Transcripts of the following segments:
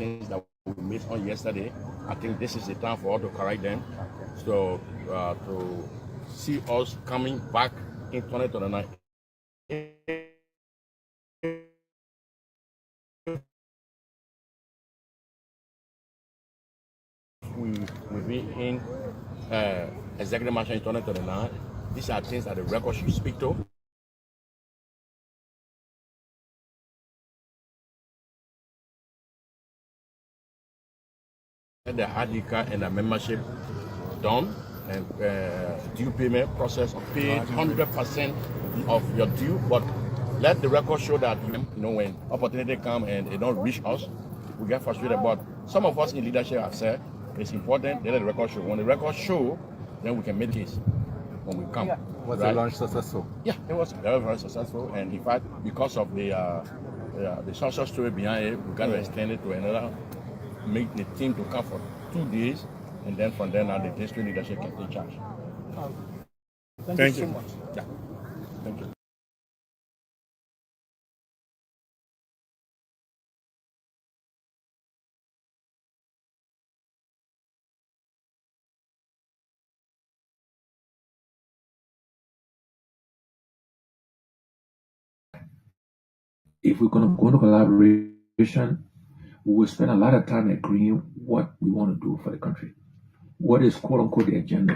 things that we missed on yesterday. I think this is the time for us to correct them. So to see us coming back in 2029. We will be in executive mansion in 2029. These are things that the record should speak to. And the ID card and the membership done, and due payment process paid 100% of your due, but let the record show that when opportunity come and they don't reach us, we get frustrated. But some of us in leadership have said it's important they let the record show. When the record show, then we can make case when we come. Was the launch successful? Yeah, it was very, very successful, and in fact, because of the social story behind it, we got to extend it to another. Make the team to come for 2 days, and then from there now the district leadership can take charge. Thank you so much. Yeah. Thank you. If we're going to go into collaboration, we will spend a lot of time agreeing what we want to do for the country. What is quote unquote the agenda?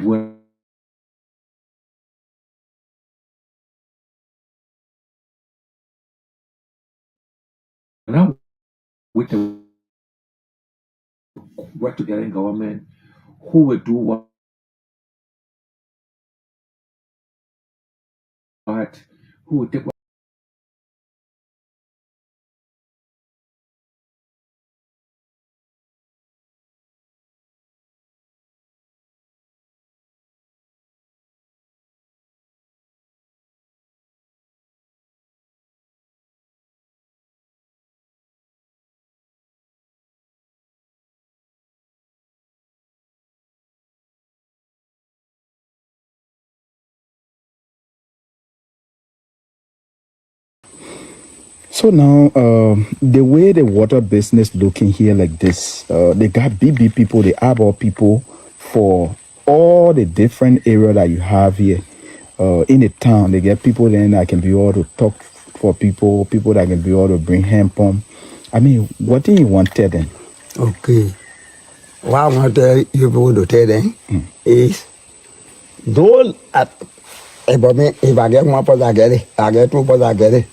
Now, with the work together in government, who will do what, who will take what. So now, the way the water business looking here like this, they got big people, the eyeball people for all the different area that you have here in the town. They get people then that can be able to talk for people that can be able to bring hand pump. I mean, what do you want to tell them? Okay. What I want you people to tell them is, though if I get one person, I get it. I get two person, I get it.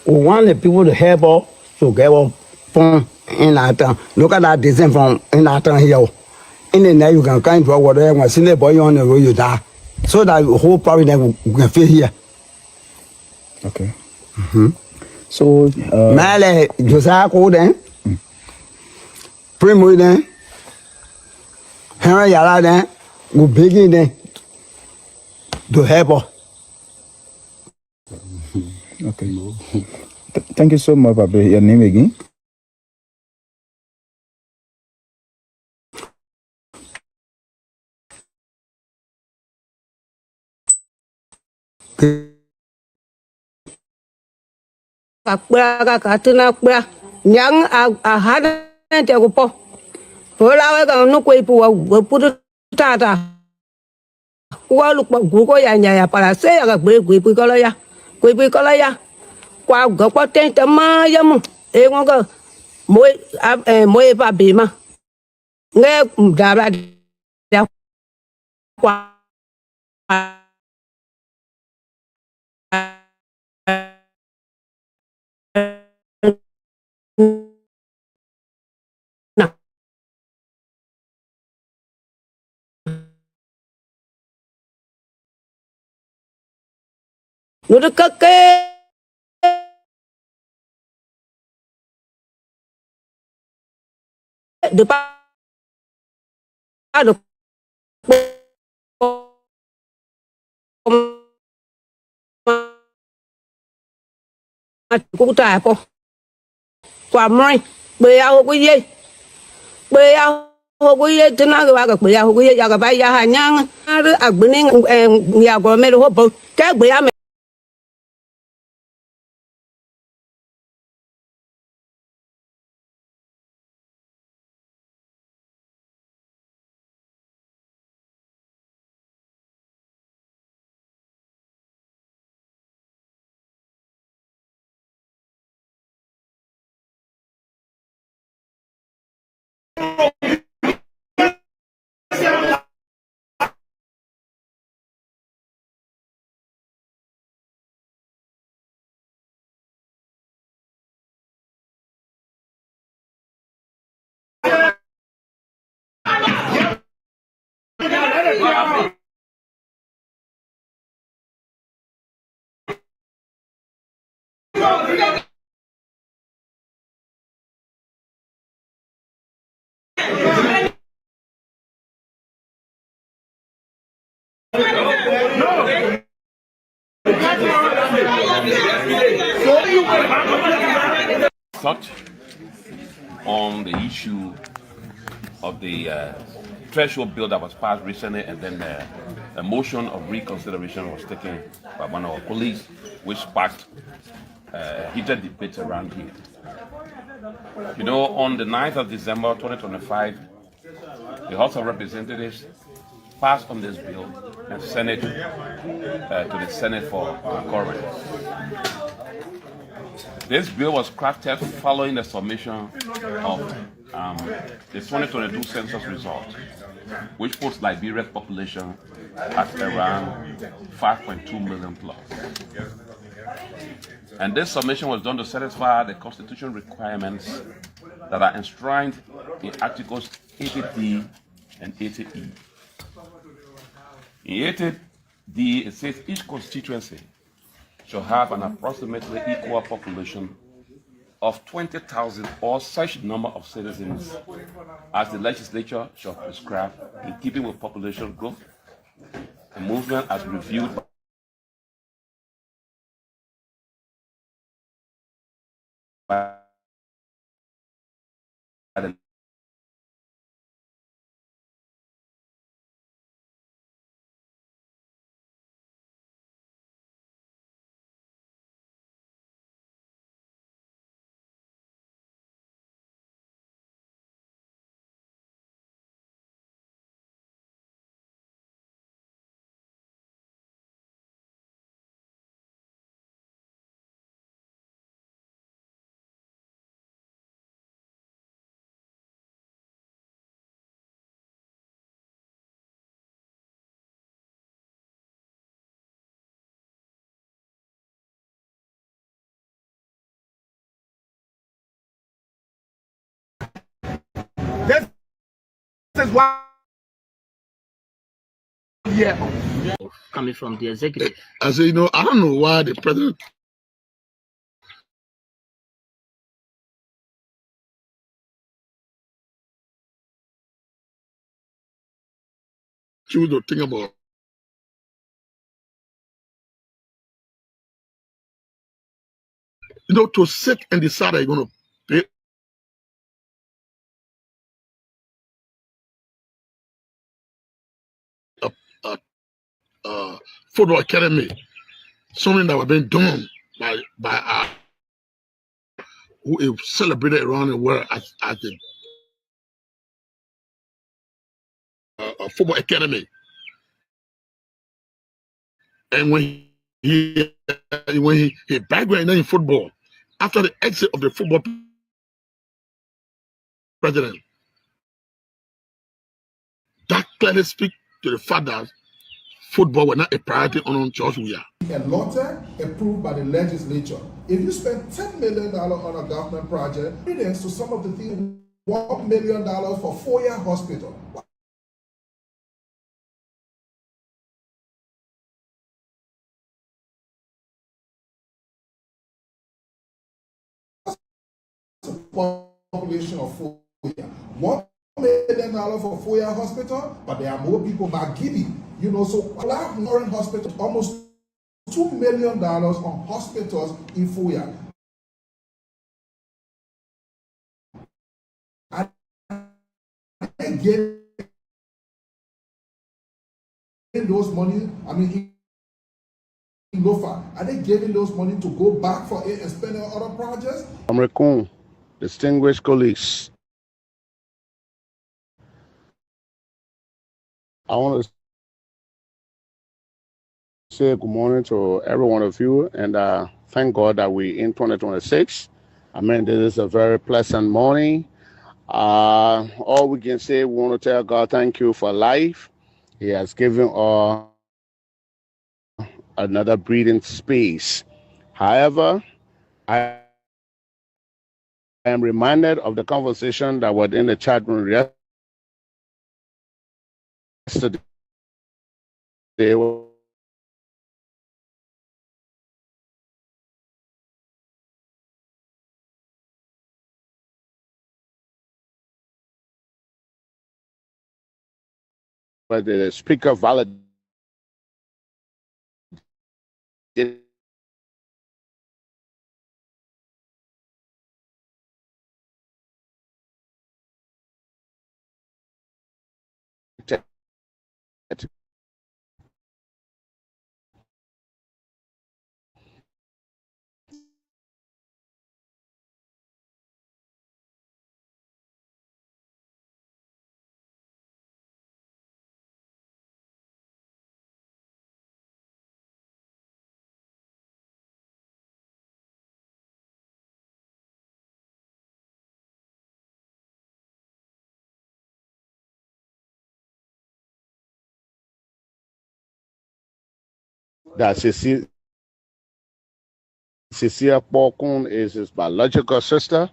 We want the people to help us to get us from in our town. Look at that distance from in our town here. In the night, you can come to whatever and see the boy on the road, you die. So that the whole province we can fit here. Okay. So, Male, Josiah Coden, Primo then, Henry Yala then, we begin then to help us. okay. Thank you so much, Papa. Your name again? Yang ahana te ko hola ga no ko ipu wa putu tata wa lu ko ya nya ya para se ya ga gbe ipu ko la ya ko ipu ko la ya kwa ga ko ten te ma ya mu e ngo ga mo pa be ma nge da ba ya kwa nó được cái được ba được cũng trả po quả mai bê ao cái gì bê ao cái gì thế nào cái bê ao cái gì cái bay ya hàng nhang à bên này nhà của mẹ nó hộp cái bê ao Thought on the issue of the threshold bill that was passed recently, and then a motion of reconsideration was taken by one of our colleagues, which sparked heated debate around here. You know, on the 9th of December 2025, the House of Representatives passed on this bill and sent it to the Senate for concurrence. This bill was crafted following the submission of the 2022 census result, which puts Liberia's population at around 5.2 million plus. And this submission was done to satisfy the constitutional requirements that are enshrined in Articles 80D and 80E. In 80D, it says each constituency shall have an approximately equal population of 20,000 or such number of citizens as the legislature shall prescribe in keeping with population growth, a movement as reviewed by the This is why. Yeah. Coming from the executive. I say, you know, I don't know why the president choose to think about to sit and decide they're going to pay a football academy, something that was being done by who is celebrated around the world as a football academy. And when he background in football, after the exit of the football president, that clearly speaks to the fact that football was not a priority on George Weah. A LOTEC approved by the legislature. If you spend $10 million on a government project, to some of the things, $1 million for 4-year hospital. Population of 4-year. $1 million for 4-year hospital, but there are more people back giving. So Black Warren Hospital, almost $2 million on hospitals in 4-year. And they gave those money, in Lofa, are they giving those money to go back for it and spend on other projects? American, distinguished colleagues, I want to say good morning to every one of you, and thank God that we're in 2026. This is a very pleasant morning. All we can say, we want to tell God thank you for life. He has given us another breathing space. However, I am reminded of the conversation that was in the chat room yesterday. But the speaker validated that Cecilia Porkun is his biological sister.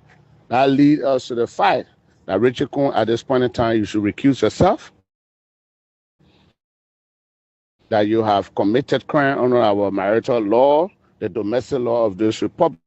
That leads us to the fact that Richard Kun, at this point in time, you should recuse yourself, that you have committed crime under our marital law, the domestic law of this republic.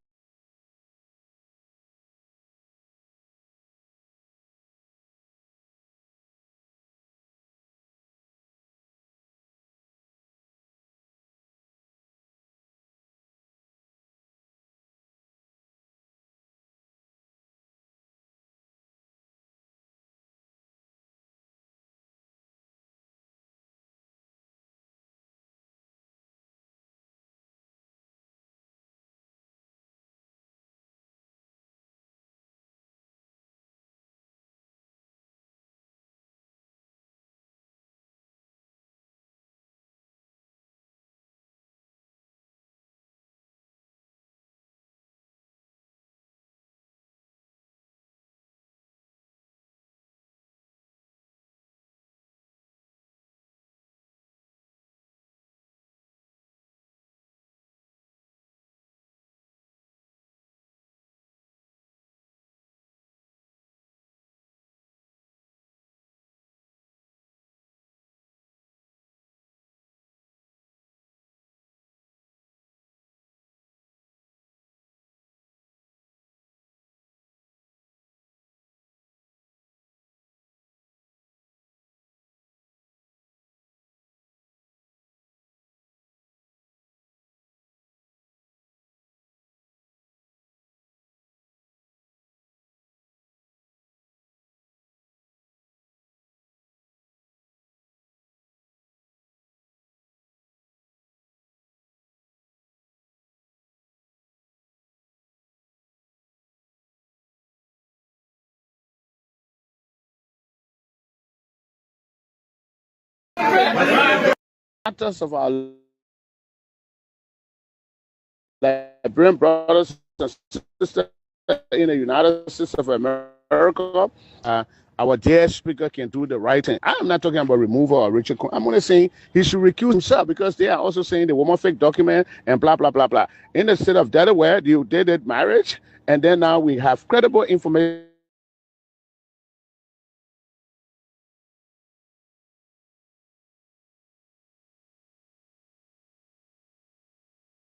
Matters of our Liberian brothers and sisters in the United States of America, our dear speaker can do the right thing. I'm not talking about removal or Richard Kun. I'm only saying he should recuse himself, because they are also saying the woman fake document and blah, blah, blah, blah. In the state of Delaware, you did marriage, and then now we have credible information.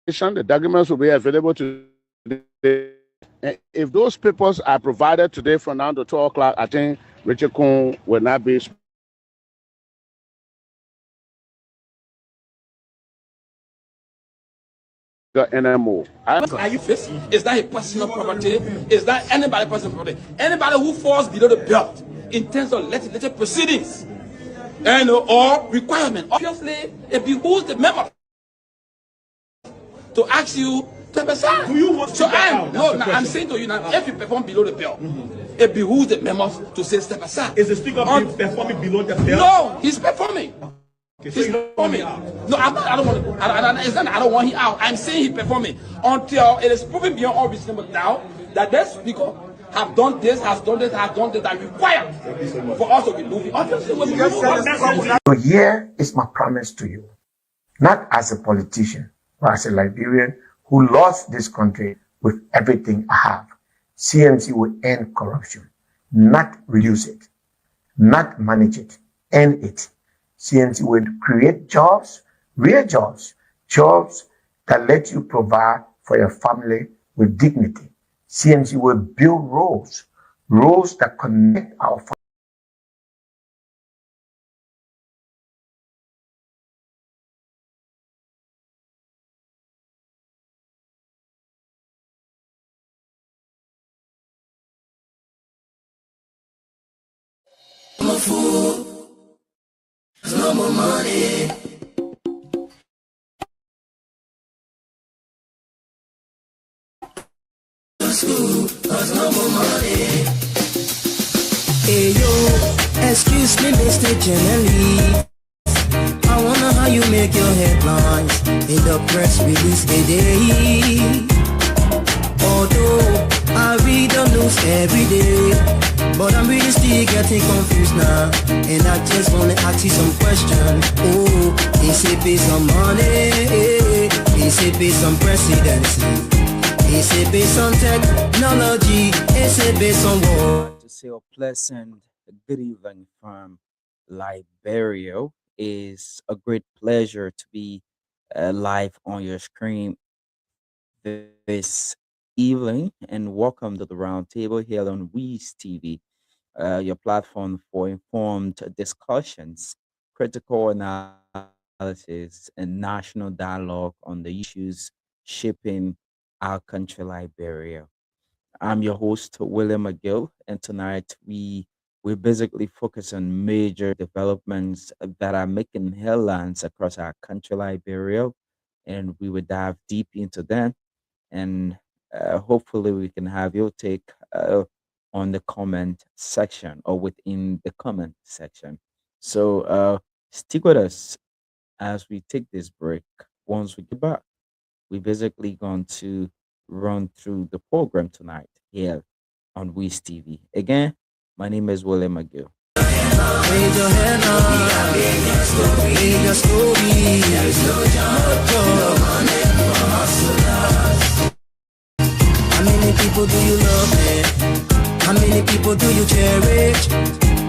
The documents will be available today. And if those papers are provided today from now to 12 o'clock, I think Richard Kun will not be anymore. Are you faced? Is that a personal property? Is that anybody's personal property? Anybody who falls below the belt in terms of legislative proceedings and or requirement, obviously it behooves the member to ask you to decide. Do you want to so step out? I'm saying to you now, if you perform below the belt, it behooves the members to say step aside. Is the speaker performing below the belt? No, he's performing. Okay, so He's performing. No, I'm not. I don't want. It's not. I don't want him out. I'm saying he's performing until it is proven beyond all reasonable doubt that that speaker have done this, has done this, that required for us to be moving. Obviously, we will move. So here is my promise to you, not as a politician, but as a Liberian who loves this country with everything I have. CMC will end corruption, not reduce it, not manage it, end it. CMC will create jobs, real jobs, jobs that let you provide for your family with dignity. CMC will build roads that connect our families. No more money. School, cause no more money. Hey yo, excuse me, Mr. Generally. I wonder how you make your headlines in the press release today. Although I read the news every day, but I'm really still getting confused now. And I just wanna ask you some questions. Oh, is it based on money? Is it based on presidency? Is it based on technology? Is it based on war? To say a pleasant good evening from Liberia. Is a great pleasure to be live on your screen this evening, and welcome to the roundtable here on WIZZ TV, your platform for informed discussions, critical analysis, and national dialogue on the issues shaping our country, Liberia. I'm your host, William McGill, and tonight we basically focus on major developments that are making headlines across our country, Liberia, and we will dive deep into them, and hopefully we can have your take on the comment section or within the comment section. So stick with us as we take this break. Once we get back, we basically going to run through the program tonight here on WIZZ TV. Again, my name is William McGill. Raise your hand up. Read your story. There's no job, no money for hustlers. How many people do you love, man? How many people do you cherish?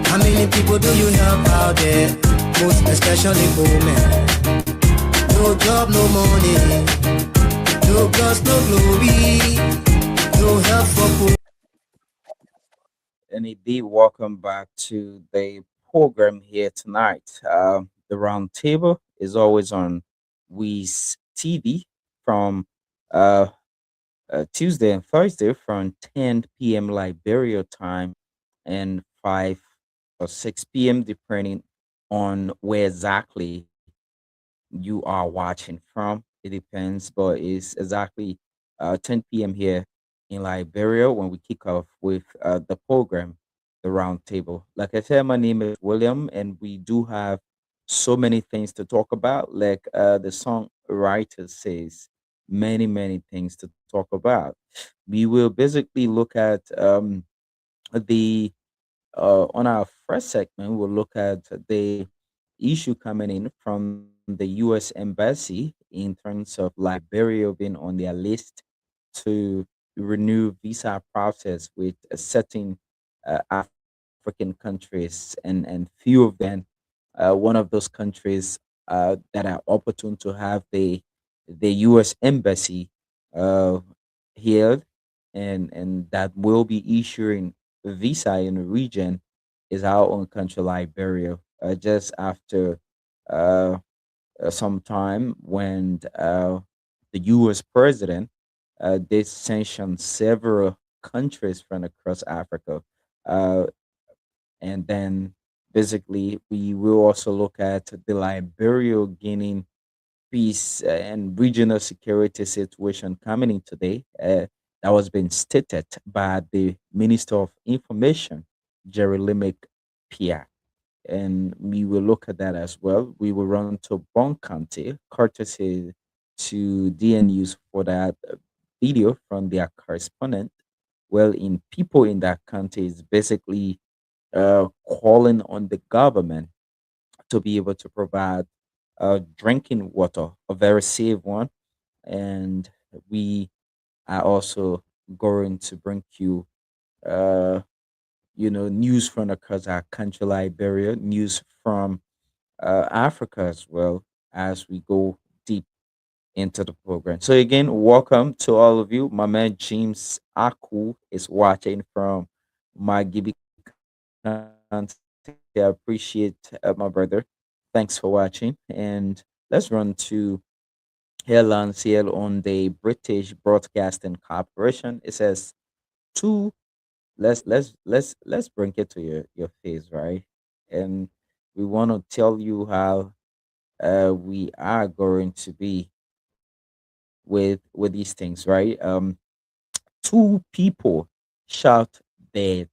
How many people do you help out there? Most especially women. No job, no money. No gods, no glory. No help for poor. And indeed, welcome back to the program here tonight. The roundtable is always on WIZZ TV from Tuesday and Thursday from 10 p.m. Liberia time and 5 or 6 p.m. depending on where exactly you are watching from. It depends, but it's exactly 10 p.m. here in Liberia when we kick off with the program, the roundtable. Like I said, my name is William, and we do have so many things to talk about. Like the songwriter says, many things to talk about. We will basically look at the on our first segment, we'll look at the issue coming in from the U.S. Embassy in terms of Liberia being on their list to renew visa process with a certain African countries, and few of them, one of those countries that are opportune to have the U.S. Embassy uh, here, and that will be issuing visa in the region is our own country, Liberia. Just after uh, some time when the U.S. president did sanction several countries from across Africa, uh, and then basically we will also look at the Liberia gaining peace and regional security situation coming in today. That was being stated by the Minister of Information, Jerry Limick Pierre. And we will look at that as well. We will run to Bon County, courtesy to DNUs for that video from their correspondent. well, in people in that country is basically calling on the government to be able to provide drinking water, a very safe one. And we are also going to bring you, uh, news from across our country, Liberia, news from Africa as well as we go deep into the program. So again, welcome to all of you. My man James Aku is watching from my Gibi content. I appreciate my brother. Thanks for watching. And let's run to headlines here on the British Broadcasting Corporation. It says two. Let's bring it to your face, right? And we want to tell you how we are going to be with these things, right? Two people shot dead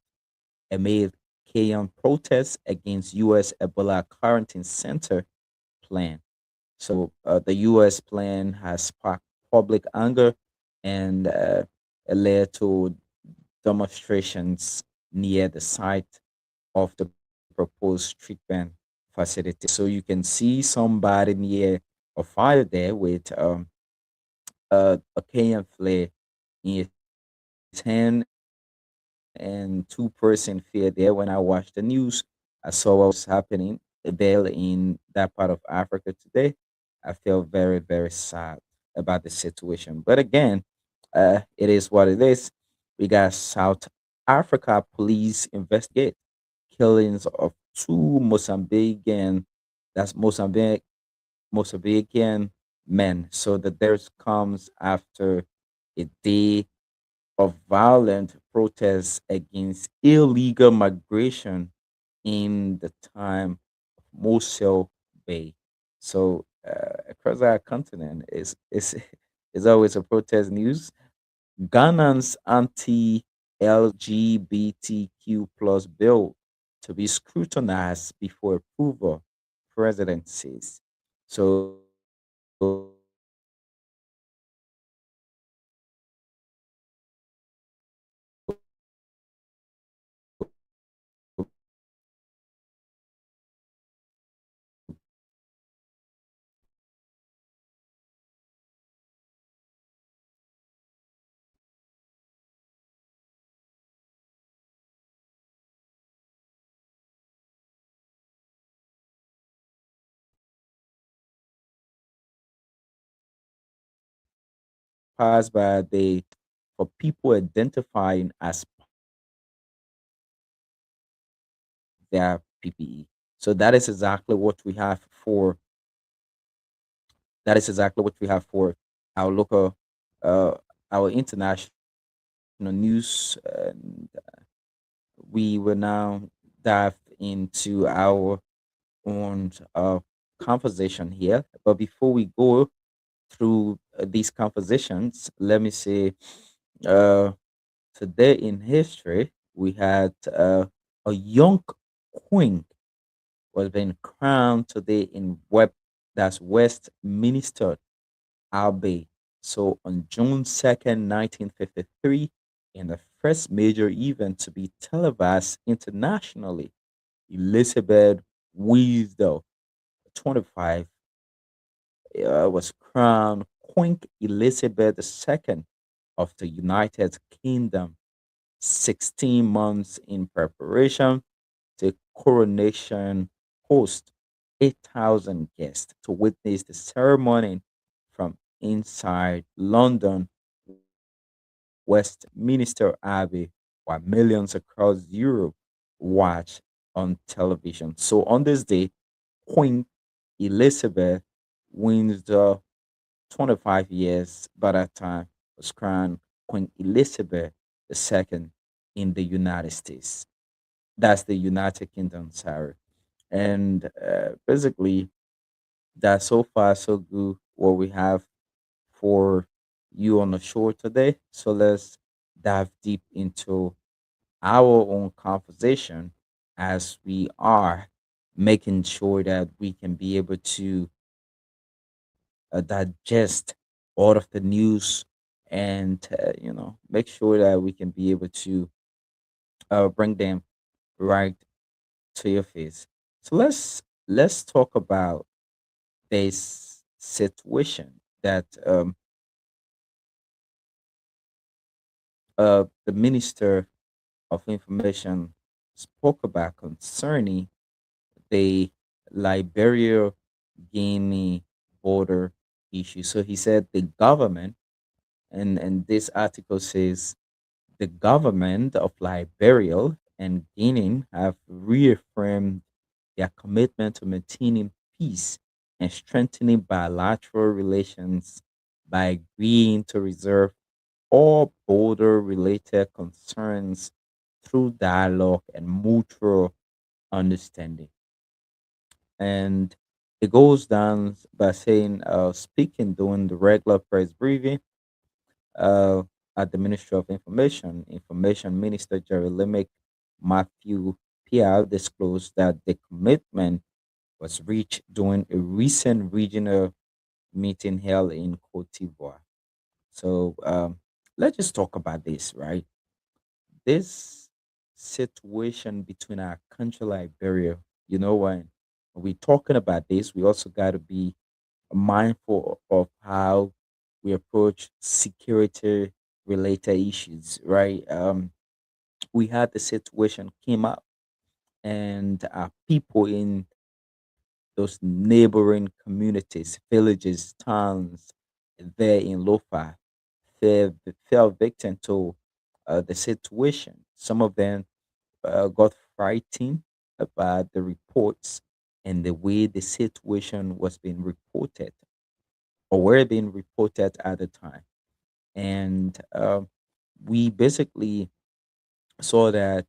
amid Kenyan protests against U.S. Ebola quarantine center plan. So the U.S. plan has sparked public anger and it led to demonstrations near the site of the proposed treatment facility. So you can see somebody near a fire there with a Kenyan flag in his hand and two-person fear there. When I watched the news, I saw what was happening there in that part of Africa today. I felt very, very sad about the situation. But again, it is what it is. We got South Africa police investigate killings of two Mozambican, that's Mozambican men. So the death comes after a day of violent protests against illegal migration in the time of Mosul Bay. So across our continent is always a protest news. Ghana's anti-LGBTQ plus bill to be scrutinized before approval, president says. So passed by the for people identifying as their PPE. So that is exactly what we have for our local, uh, our international news. And we will now dive into our own conversation here. But before we go through these conversations, let me say, uh, today in history, we had a young queen was being crowned today in that's Westminster Abbey. So on June 2nd, 1953, in the first major event to be televised internationally, Elizabeth WIZZ, 25, was crowned Queen Elizabeth II of the United Kingdom. 16 months in preparation, the coronation host 8,000 guests to witness the ceremony from inside London, Westminster Abbey, while millions across Europe watch on television. So on this day, Queen Elizabeth wins the 25 years by that time was crowned Queen Elizabeth II in the United States. That's the United Kingdom, sorry. And basically, that's so far so good what we have for you on the show today. So let's dive deep into our own conversation as we are making sure that we can be able to digest all of the news and make sure that we can be able to bring them right to your face. So let's talk about this situation that the Minister of Information spoke about concerning the Liberia Guinea border issue. So he said the government, and this article says the government of Liberia and Guinea have reaffirmed their commitment to maintaining peace and strengthening bilateral relations by agreeing to reserve all border related concerns through dialogue and mutual understanding. And it goes down by saying, speaking during the regular press briefing uh, at the Ministry of Information Minister Jeremy Matthew Pierre disclosed that the commitment was reached during a recent regional meeting held in Cote d'Ivoire. So let's just talk about this, right? This situation between our country, Liberia, when we're talking about this, we also got to be mindful of how we approach security related issues, right? We had the situation came up, and people in those neighboring communities, villages, towns there in Lofa fell victim to the situation. Some of them got frightened about the reports and the way the situation was being reported or were being reported at the time. And we basically saw that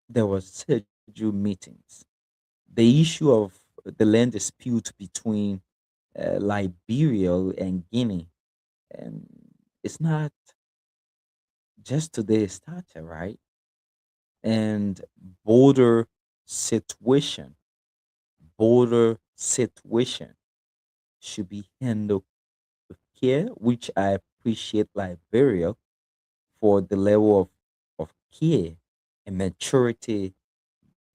there was scheduled meetings. The issue of the land dispute between Liberia and Guinea, and it's not just today it started, right? And border situation, border situation should be handled with care, which I appreciate Liberia for the level of care and maturity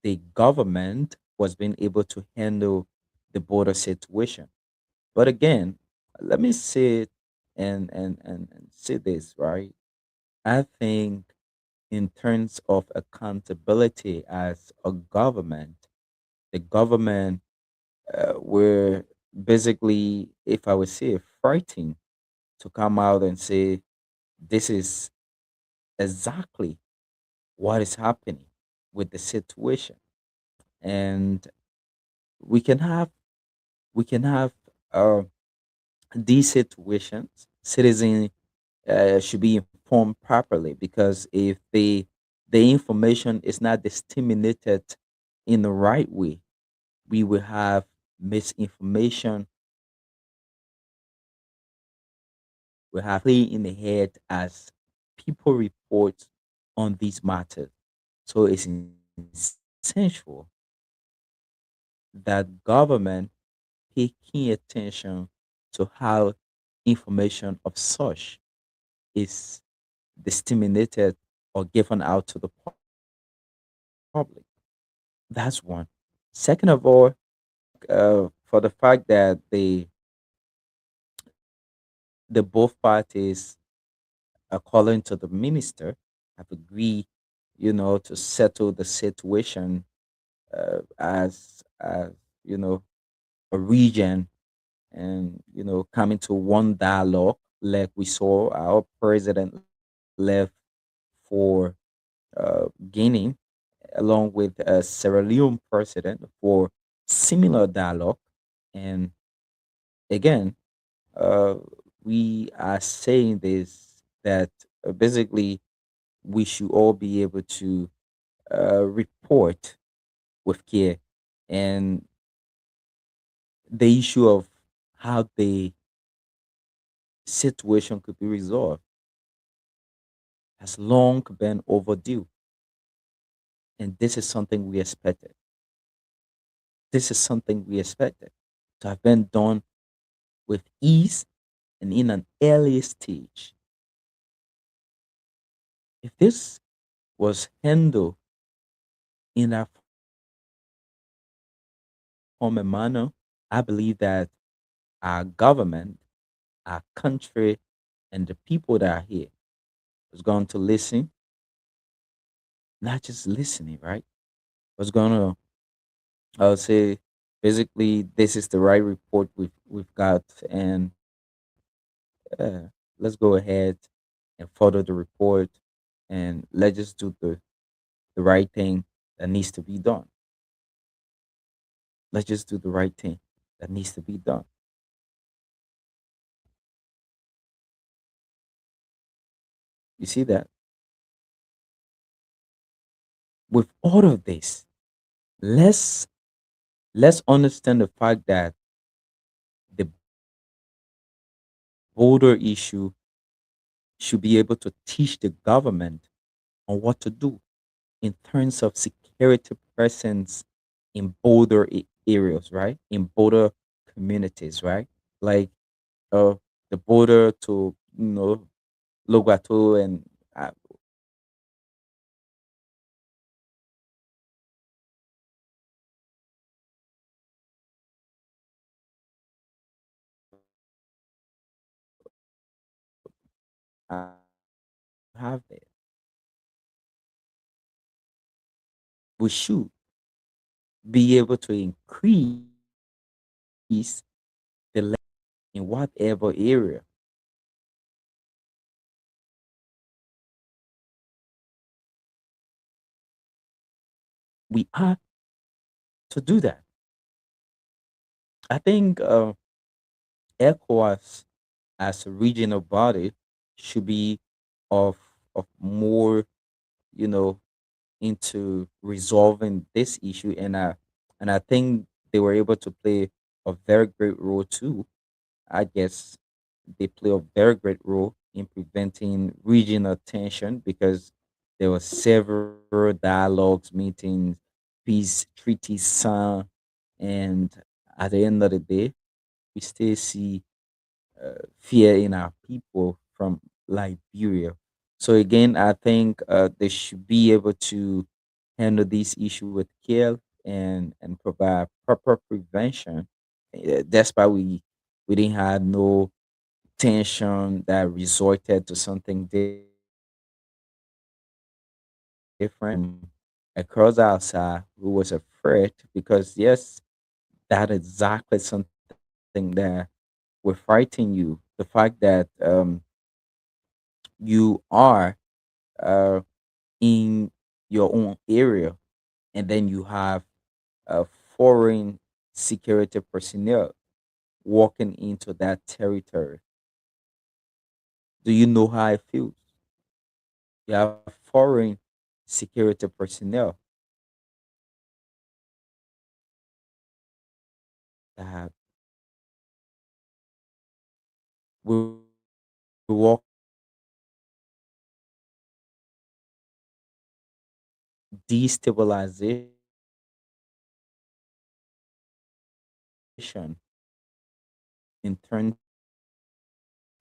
the government was being able to handle the border situation. But again, let me say it and say this, right? I think in terms of accountability as a government, the government were basically, if I would say, frightened to come out and say this is exactly what is happening with the situation, and we can have we can have uh, these situations. Citizens should be informed properly, because if the information is not disseminated in the right way, we will have misinformation. We have play in the head as people report on these matters. So it's essential that government pay keen attention to how information of such is disseminated or given out to the public. That's one. Second of all, for the fact that the both parties, according to the minister, have agreed, to settle the situation as a region, and coming to one dialogue, like we saw our president left for Guinea, along with Sierra Leone president for similar dialogue. And again, uh, we are saying this that basically we should all be able to report with care, and the issue of how the situation could be resolved has long been overdue, and this is something we expected. This is something we expected to have been done with ease and in an early stage. If this was handled in a formal manner, I believe that our government, our country, and the people that are here was going to listen, not just listening, right? Was going to, I would say, basically, this is the right report we've got, and let's go ahead and follow the report, and let's just do the right thing that needs to be done. Let's just do the right thing that needs to be done. You see that? With all of this, let's let's understand the fact that the border issue should be able to teach the government on what to do in terms of security presence in border areas, right? In border communities, right? Like uh, the border to Logato and uh, have there. We should be able to increase the level in whatever area. We are to do that. I think ECOWAS as a regional body should be of more, you know, into resolving this issue, and I think they were able to play a very great role too. I guess they play a very great role in preventing regional tension because there were several dialogues, meetings, peace treaties signed, and at the end of the day, we still see fear in our people from Liberia. So again, I think they should be able to handle this issue with care and provide proper prevention. That's why we didn't have no tension that resorted to something different across outside. We was afraid because yes, that exactly something that will frighten you. The fact that you are uh, in your own area, and then you have foreign security personnel walking into that territory. Do you know how it feels? You have foreign security personnel that will walk destabilization in terms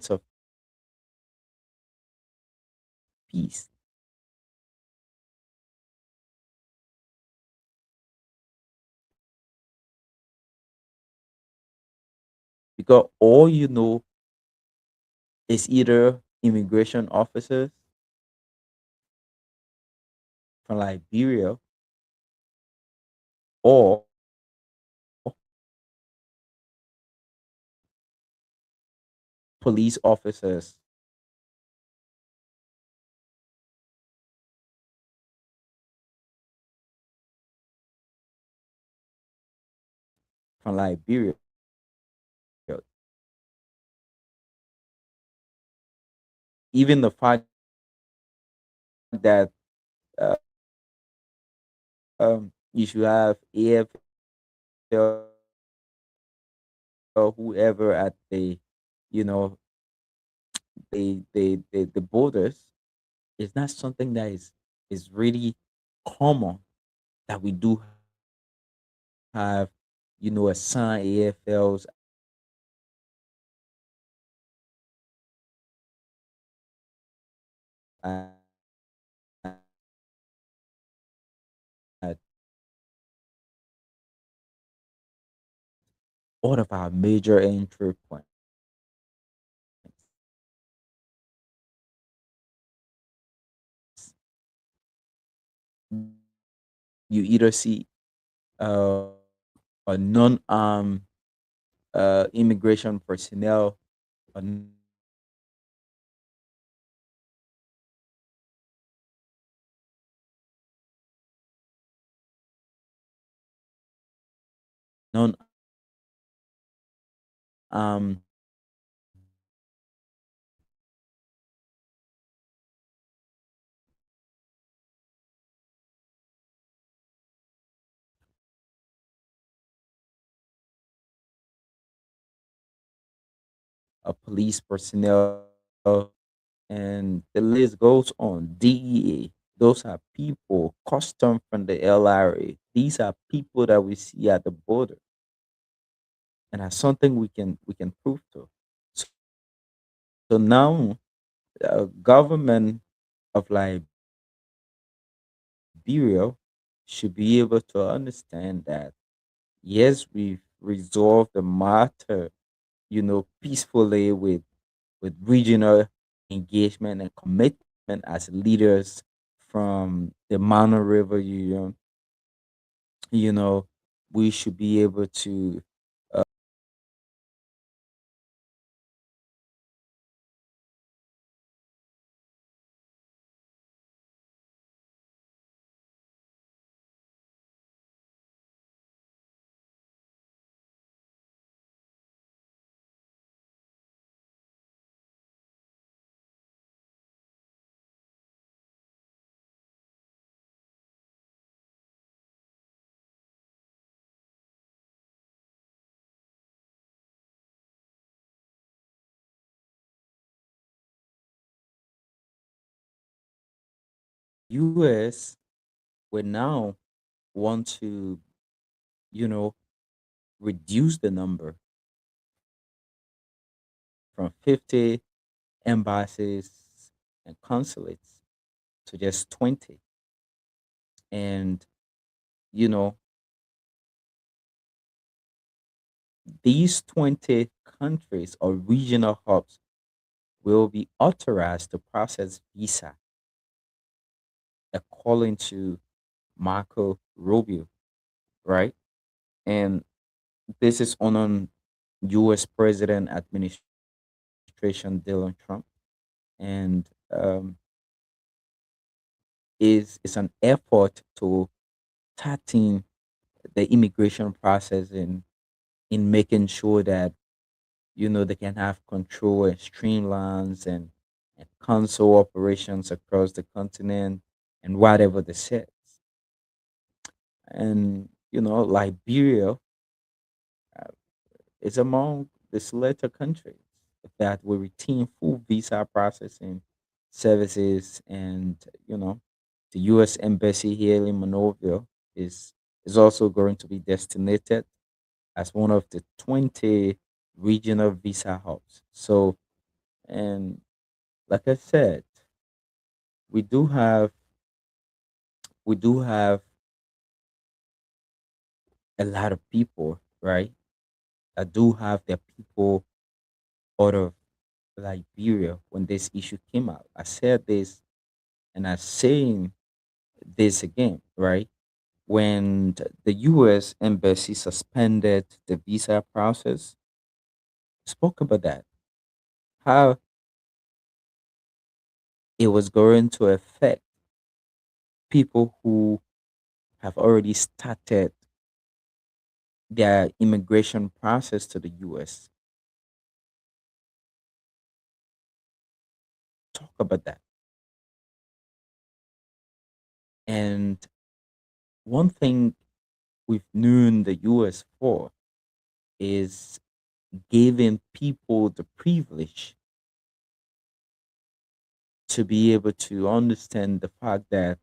of peace. Because all you know is either immigration officers from Liberia or police officers from Liberia. Even the fact that uh, you should have AFL or whoever at you know, the borders is not something that is really common that we do have, assigned AFLs all of our major entry points. You either see uh, a non-armed immigration personnel, a non-armed police personnel, and the list goes on. DEA, those are people, custom from the LRA. These are people that we see at the border, and that's something we can prove to. So, so now, government of Liberia should be able to understand that yes, we've resolved the matter, peacefully with regional engagement and commitment as leaders from the Mano River Union. You know, we should be able to US will now want to, you know, reduce the number from 50 embassies and consulates to just 20. And, you know, these 20 countries or regional hubs will be authorized to process visa according to Marco Rubio, right? And this is on U.S. President administration Donald Trump, and is an effort to tighten the immigration process in making sure that they can have control and streamlines and console operations across the continent and whatever the set. And Liberia is among the selected countries that will retain full visa processing services, and the U.S. embassy here in Monrovia is also going to be designated as one of the 20 regional visa hubs. So, and like I said, we do have we do have a lot of people, right? That do have their people out of Liberia when this issue came out. I said this, and I'm saying this again, right? When the U.S. embassy suspended the visa process, spoke about that, how it was going to affect people who have already started their immigration process to the U.S. Talk about that. And one thing we've known the U.S. for is giving people the privilege to be able to understand the fact that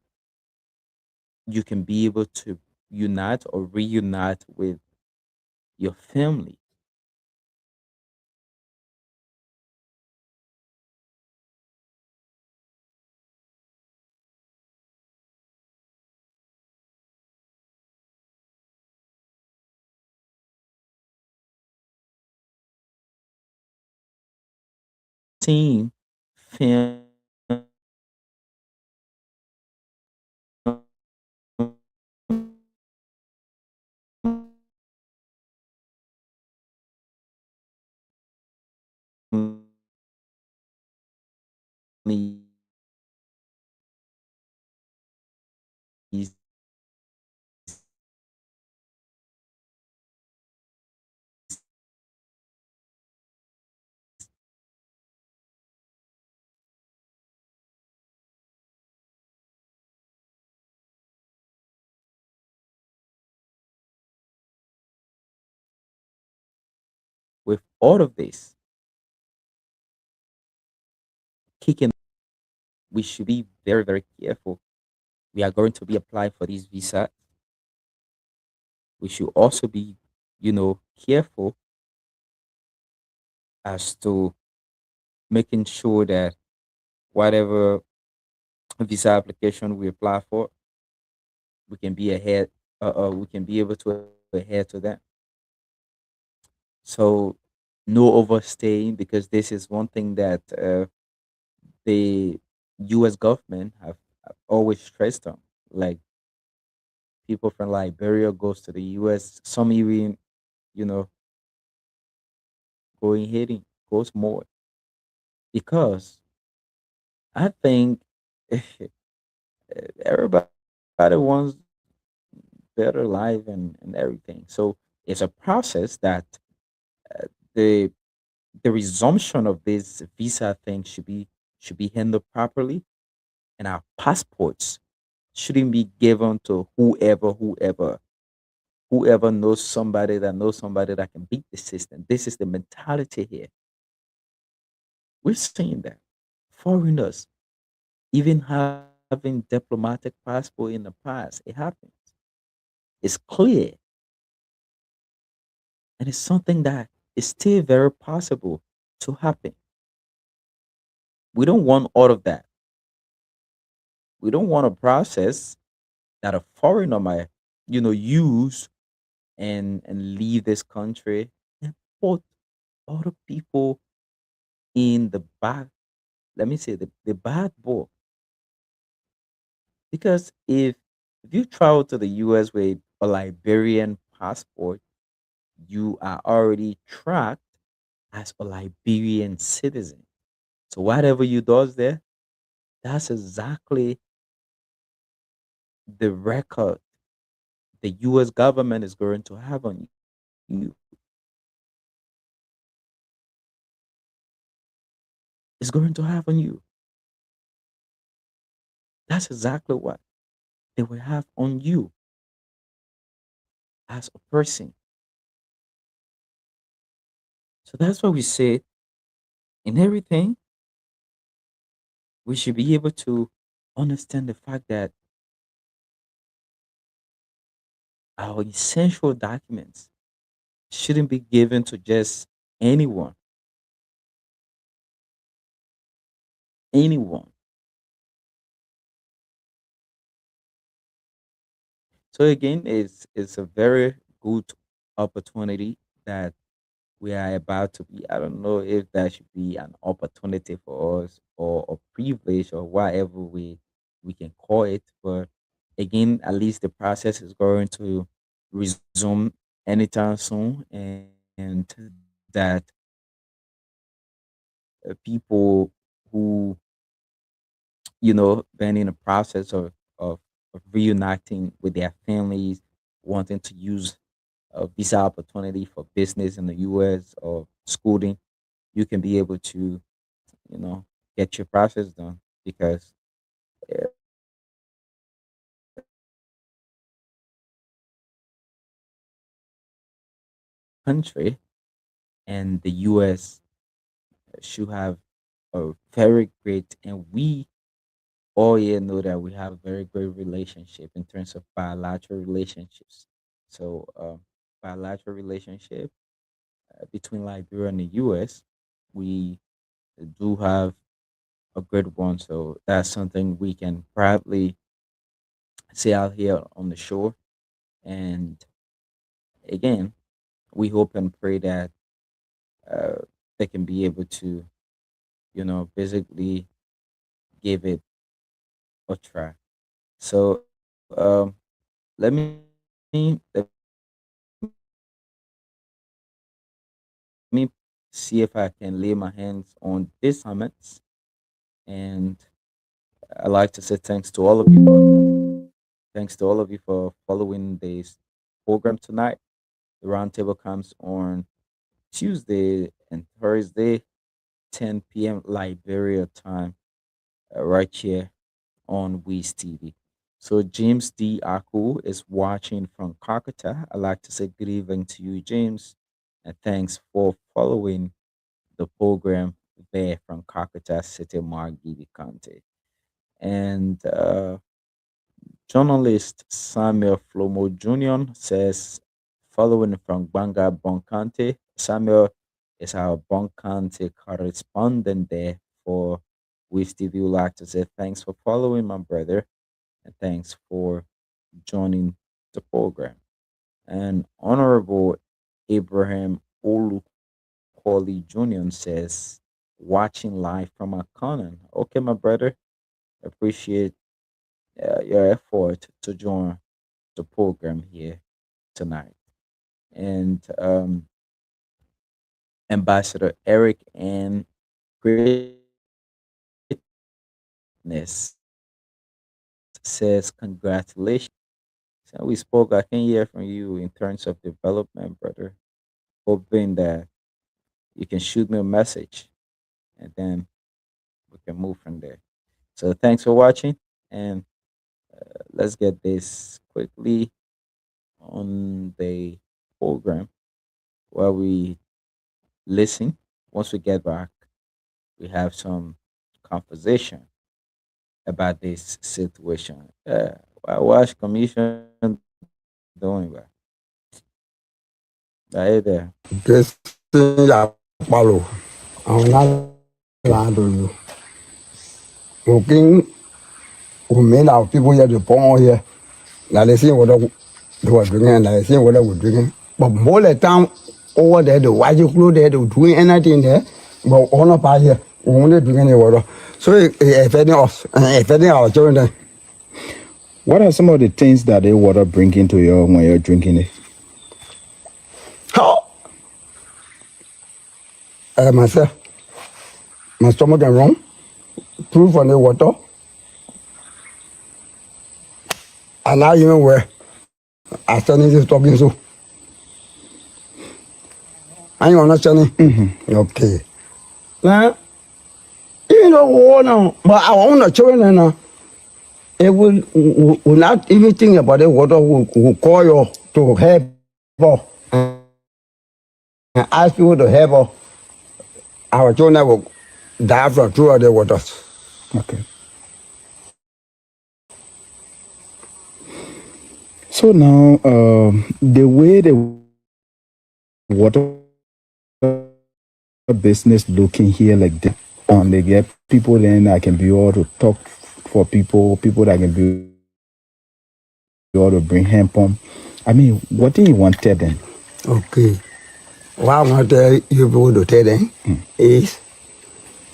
you can be able to unite or reunite with your family. seeing film with all of this kicking, we should be very, very careful. We are going to be applying for these visas. We should also be, careful as to making sure that whatever visa application we apply for, we can be ahead. We can be able to adhere to that. So no overstaying, because this is one thing that the U.S. government have always stressed on. Like people from Liberia goes to the U.S. Some even, you know, going hitting goes more because I think everybody wants better life and everything. So it's a process that the the resumption of this visa thing should be handled properly, and our passports shouldn't be given to whoever knows somebody that can beat the system. This is the mentality here. We're seeing that foreigners even having diplomatic passport in the past, it happens. It's clear, and it's something that is still very possible to happen. We don't want all of that. We don't want a process that a foreigner might, use and leave this country and put other people in the bad, let me say the bad book. Because if you travel to the US with a Liberian passport, you are already tracked as a Liberian citizen. So whatever you does there, that's exactly the record the US government is going to have on you. It's going to have on you. That's exactly what they will have on you as a person. So that's why we say in everything, we should be able to understand the fact that our essential documents shouldn't be given to just anyone. Anyone. So again, it's a very good opportunity that we are about to be. I don't know if that should be an opportunity for us or a privilege or whatever we can call it. But again, at least the process is going to resume anytime soon, and that people who been in a process of reuniting with their families, wanting to use a visa opportunity for business in the US or schooling, you can be able to, you know, get your process done because uh, country and the US should have a very great, and we all here know that we have a very great relationship in terms of bilateral relationships. So, bilateral relationship between Liberia and the US, we do have a good one. So that's something we can proudly say out here on the shore. And again, we hope and pray that uh, they can be able to, basically give it a try. So um, let me let me see if I can lay my hands on these comments. And I'd like to say thanks to all of you for following this program tonight. The roundtable comes on Tuesday and Thursday, 10 p.m. Liberia time, right here on WIZZ TV. So James D. Aku is watching from Calcutta. I'd like to say good evening to you, James, and thanks for following the program there from Calcutta City, Margibi County. And journalist Samuel Flomo Jr. says, following from Banga Bonkante, Samuel is our Bonkante correspondent there for WIZZ TV. Would like to say thanks for following my brother and thanks for joining the program. And Honorable Abraham Olukoli Jr. says, watching live from Akonan. Okay, my brother, appreciate your effort to join the program here tonight. And Ambassador Eric and Greatness says, congratulations. So we spoke, I can hear from you in terms of development, brother. Hoping that you can shoot me a message and then we can move from there. So thanks for watching, and let's get this quickly on the program while we listen. Once we get back, we have some conversation about this situation. Watch Commission doing that. Hey there. Just follow. I'm not allowed to. Working, we made our people here to born here. Now they see what they were drinking, and they see what they were drinking. But more the time over there, the white crew there, they were doing anything there. But all of us here, we only drinking the water. So affecting us, affecting our children. What are some of the things that the water bring into you when you're drinking it? How? Myself, my stomach can run through from the water. And now even where I standing this talking so. I ain't understanding. Okay. Now, you know what now? But I want the children now. It will not even think about the water. Will call you to help and ask people to help. Our children will die from through the waters. Okay. So now, the way the water business looking here like this, they get people then that can be able to talk for people that can be able to bring hand pump. I mean, what do you want to tell them? Okay. What I want to tell you people to tell them is,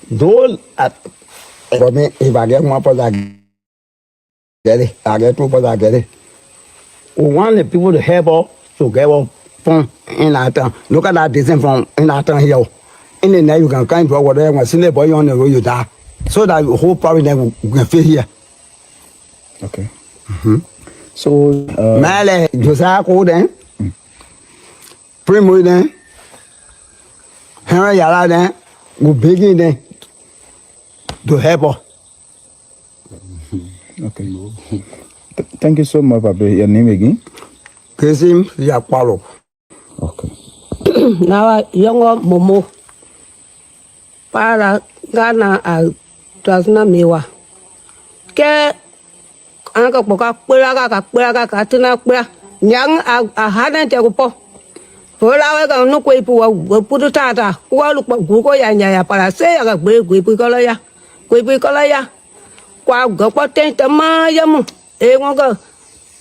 those if I get one person, I get it. I get two person, I get it. We want the people to help us to get us from in our town. Look at that distance from in our town here. In the night, you can come to whatever, and see the boy on the road, you die. So that the whole problem then we can fit here. Okay. So, Male, Josiah called them. Primo then. Henry Yala then. We begin then to help us. Okay. Thank you so much, Papa. Your name again? Kesim Yapalo. Okay. Now, young Momo. Para Ghana, Trasna Miwa. Ke Anka Poka, Puraga, Katina, Pura, Young a Hadan Tegupo. Hola, no Quapu, put a tata, who look Google and para say a great Quipicolaya, Quipicolaya. Qua go what tent a mayam, a wonga,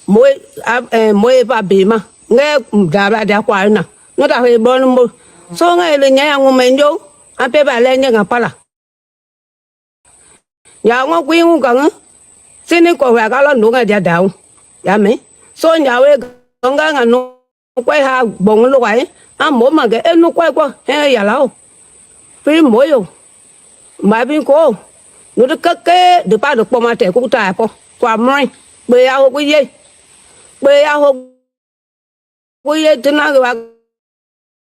Moe Babima, Neb Daba de Aquana, not a bonum. So I learn young woman, yo, and paper lending a pala. Ya ngo kwi ngu ka sini ko wa ka lo nu nga dia dau. Ya me. So nya we nga nu quay ha bông lu quay à mỗi mà cái em nó quay qua hay là lâu phim mỗi yo mà phim cô nó được cái được ba được bao mà trẻ cũng trả po qua mai bây giờ cái gì bây giờ cái gì thế nào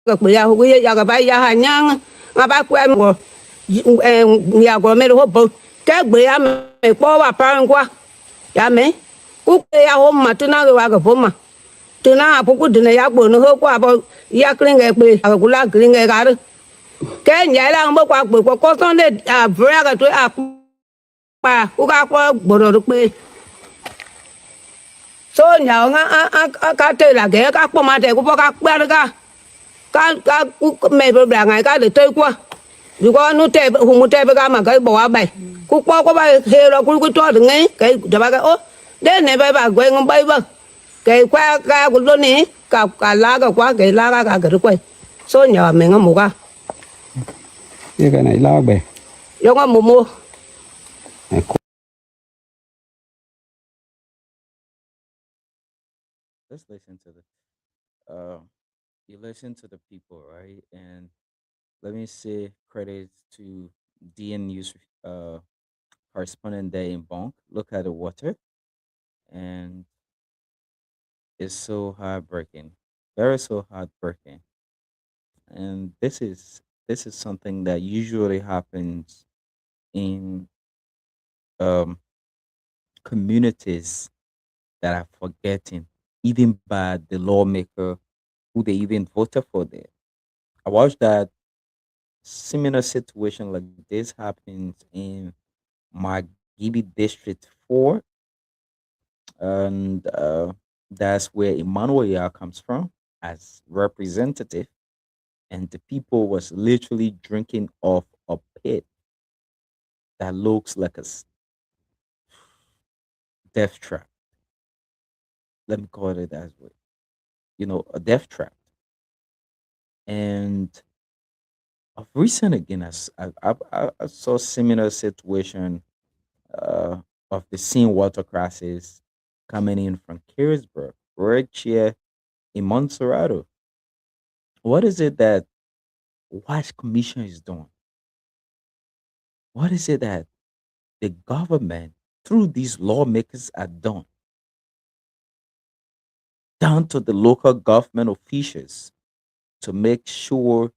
cái bây giờ cái gì giờ bây giờ hàng nhang mà ba quen một nhà của mẹ hộp cái bây giờ mẹ qua và phang qua ya mẹ cũng bây giờ hôm mà thế nào cái phim mà tuna apuku tuna ya gbo no ko abo ya klinge pe akula klinge garu ke nya la mo kwa gbo ko ton de abra ga to pa ku ka ko gboro pe so nya nga ka te la ge ka po ma te ku po ka pa ka ku me be bra ngai ka de te kwa du ko nu te hu mu te be ka ma ka bo wa bai ku po ko ba he ro ku to de ngai ke da ba ka o de ne ba ba gwe ngom bai ba cái qua cái của luôn này cả lá cả qua cái lá cả cái quay số nhỏ mình ngon mua cái này lá bè giống ngon mua Let's listen to you listen to the people, right? And let me say credit to DN News correspondent there in Bonk. Look at the water, and it's so heartbreaking, very so heartbreaking. And this is something that usually happens in um, communities that are forgetting, even by the lawmaker who they even voted for there. I watched that similar situation like this happens in Margibi District 4, and that's where Emmanuel Yah comes from as representative, and the people was literally drinking off a pit that looks like death trap. Let me call it that way. A death trap. And of recent again, I saw similar situation uh, of the same water crisis coming in from Carisburg, right here in Montserrat. What is it that Watch Commission is doing? What is it that the government, through these lawmakers, are done? Down to the local government officials to make sure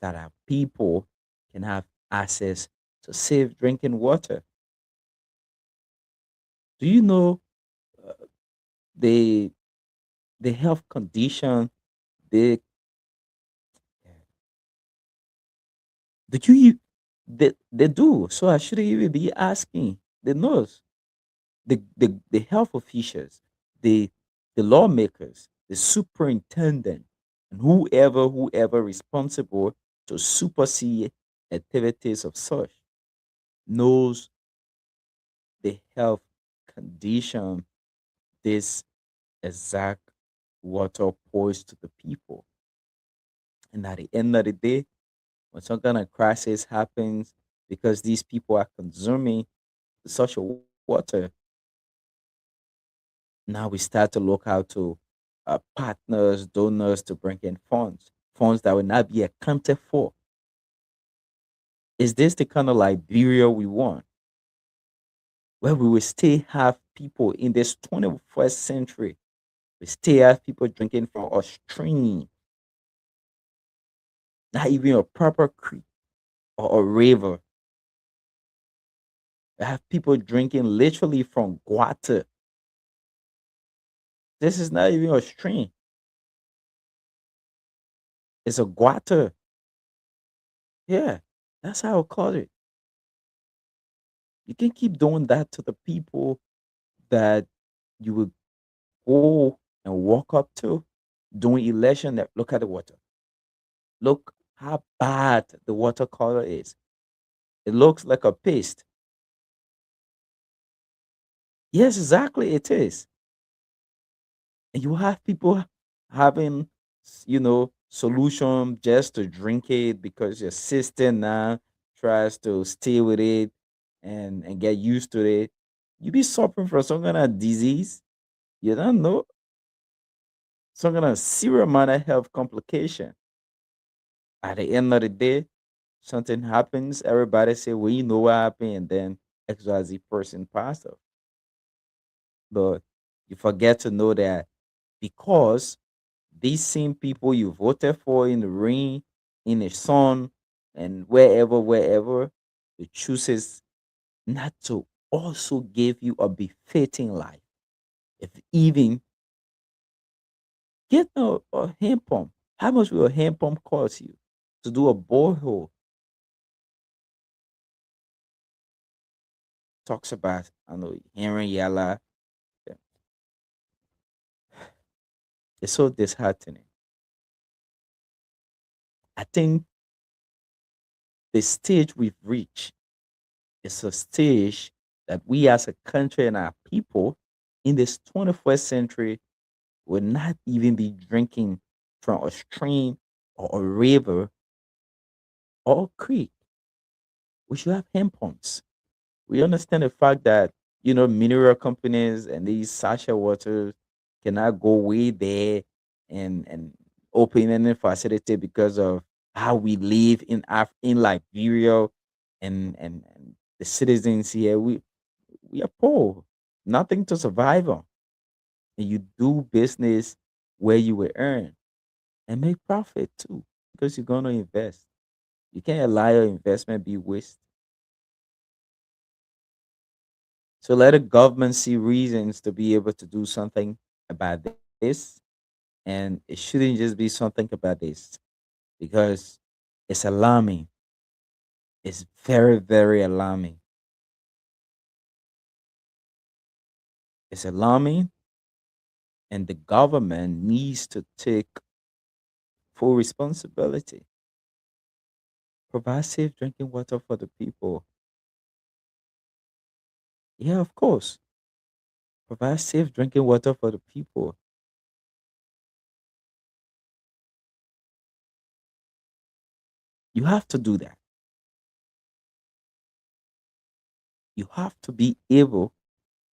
that our people can have access to safe drinking water. Do you know uh, the the health condition? The do you they do? So I shouldn't even be asking the nurse, the health officials, the the lawmakers, the superintendent, and whoever responsible to supersede activities of such knows the health condition this exact water pours to the people. And at the end of the day, when some kind of crisis happens because these people are consuming such a water, now we start to look out to partners, donors to bring in funds that will not be accounted for. Is this the kind of Liberia we want, where we will still have people in this 21st century? We still have people drinking from a stream, not even a proper creek or a river. We have people drinking literally from guata. This is not even a stream. It's a guata. Yeah, that's how I call it. You can keep doing that to the people that you will go and walk up to during election. That look at the water. Look how bad the water color is. It looks like a paste. Yes, exactly, it is. And you have people having, solution just to drink it because your sister now tries to stay with it, and get used to it, you be suffering from some kind of disease. You don't know, some kind of serious amount of health complication. At the end of the day, something happens, everybody say, well, you know what happened, and then XYZ person passed off. But you forget to know that because these same people you voted for in the rain, in the sun, and wherever, the chooses not to also give you a befitting life. If even get a hand pump, how much will a hand pump cost you to do a borehole? Talks about, I know, hearing yalla. It's so disheartening. I think the stage we've reached is a stage that we as a country and our people in this 21st century will not even be drinking from a stream or a river or a creek. We should have hand pumps. We understand the fact that, mineral companies and these sachet waters cannot go way there and open any facility because of how we live in Liberia and the citizens here. We are poor, nothing to survive on. And you do business where you will earn and make profit too, because you're gonna invest. You can't allow your investment be waste. So let the government see reasons to be able to do something about this. And it shouldn't just be something about this because it's alarming. It's very, very alarming. It's alarming, and the government needs to take full responsibility. Provide safe drinking water for the people. Yeah, of course. Provide safe drinking water for the people. You have to do that. You have to be able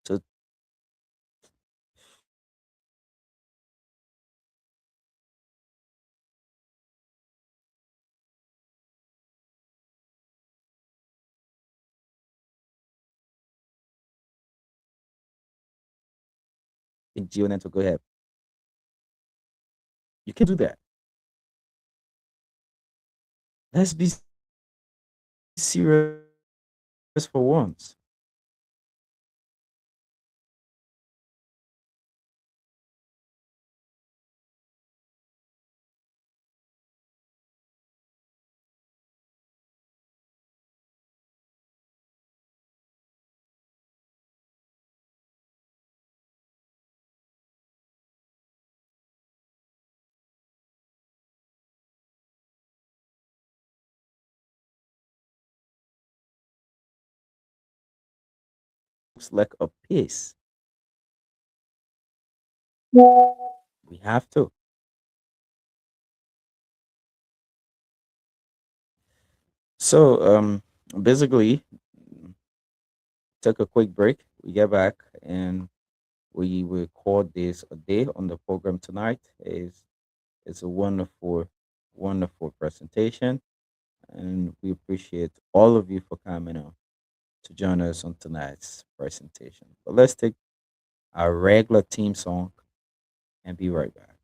to. To go ahead. You can do that. Let's be serious for once. Looks like a piece. We have to. So, basically, take a quick break. We get back and we record this a day on the program tonight. It's a wonderful, wonderful presentation, and we appreciate all of you for coming on to join us on tonight's presentation. But let's take our regular theme song and be right back.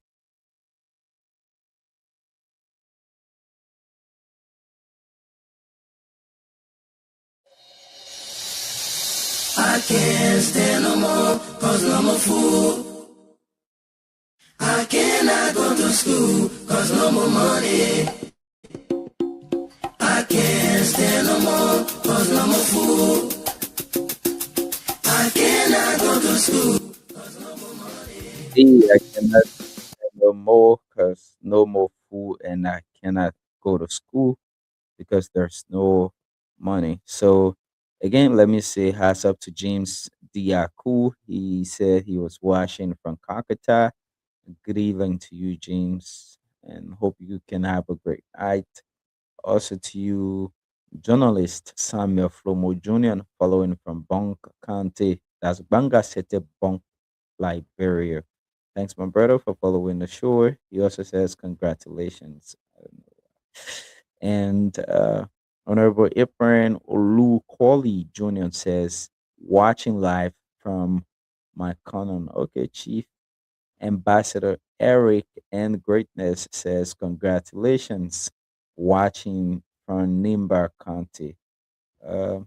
I can't stand no more, cause I'm a fool. I cannot go to school, cause no more money. I can't stand no more, cause I'm a fool. I cannot go to school. I cannot no more because no more food, and I cannot go to school because there's no money. So again, let me say hats up to James Diaku. He said he was watching from Calcutta. Good evening to you, James, and hope you can have a great night. Also to you, journalist Samuel Flomo Jr. following from Bonk County, that's Banga City, Bonk, Liberia. Thanks, my brother, for following the show. He also says congratulations. And Honorable Ibrahim Olu Kwali Jr. says, watching live from my canon. Okay, Chief. Ambassador Eric and Greatness says, congratulations, watching from Nimba County. Uh,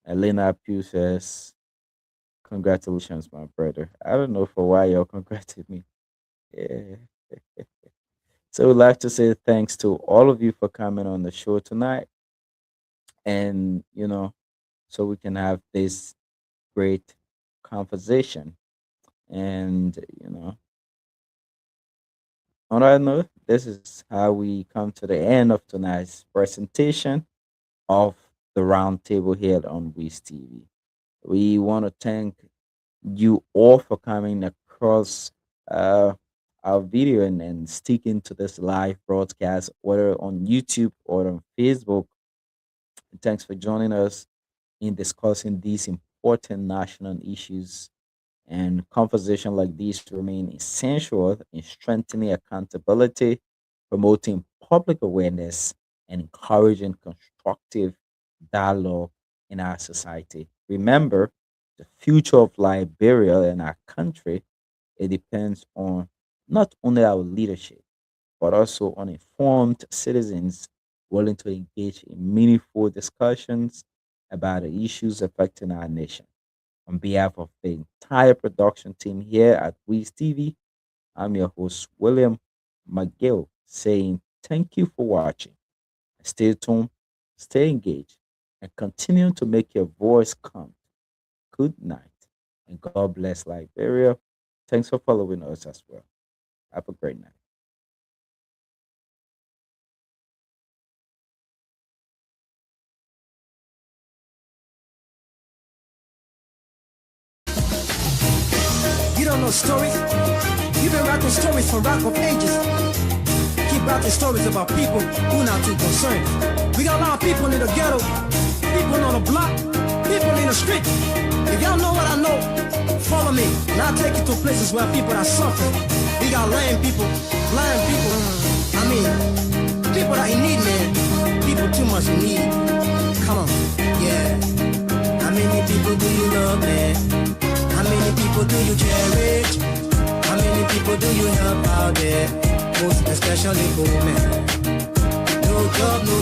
Elena Pugh says, congratulations, my brother. I don't know for why y'all congratulated me. Yeah. So we'd like to say thanks to all of you for coming on the show tonight. And, so we can have this great conversation. And, on that note, this is how we come to the end of tonight's presentation of the roundtable here on WIZZ TV. We want to thank you all for coming across our video and sticking to this live broadcast, whether on YouTube or on Facebook. Thanks for joining us in discussing these important national issues. And conversation like these remain essential in strengthening accountability, promoting public awareness, and encouraging constructive dialogue in our society. Remember, the future of Liberia and our country, it depends on not only our leadership, but also on informed citizens willing to engage in meaningful discussions about the issues affecting our nation. On behalf of the entire production team here at WIZZ TV, I'm your host, William McGill, saying thank you for watching. Stay tuned, stay engaged, and continue to make your voice count. Good night, and God bless Liberia. Thanks for following us as well. Have a great night. You don't know stories? You've been writing stories for rock of ages. Keep writing stories about people who not too concerned. We got a lot of people in the ghetto, people on the block, people in the street. If y'all know what I know, follow me, and I'll take you to places where people are suffering. We got lame people, blind people. I mean, people that in need, man. People too much in need. Come on, yeah. How many people do you love, man? How many people do you cherish? How many people do you help out there? Most especially women. No job, no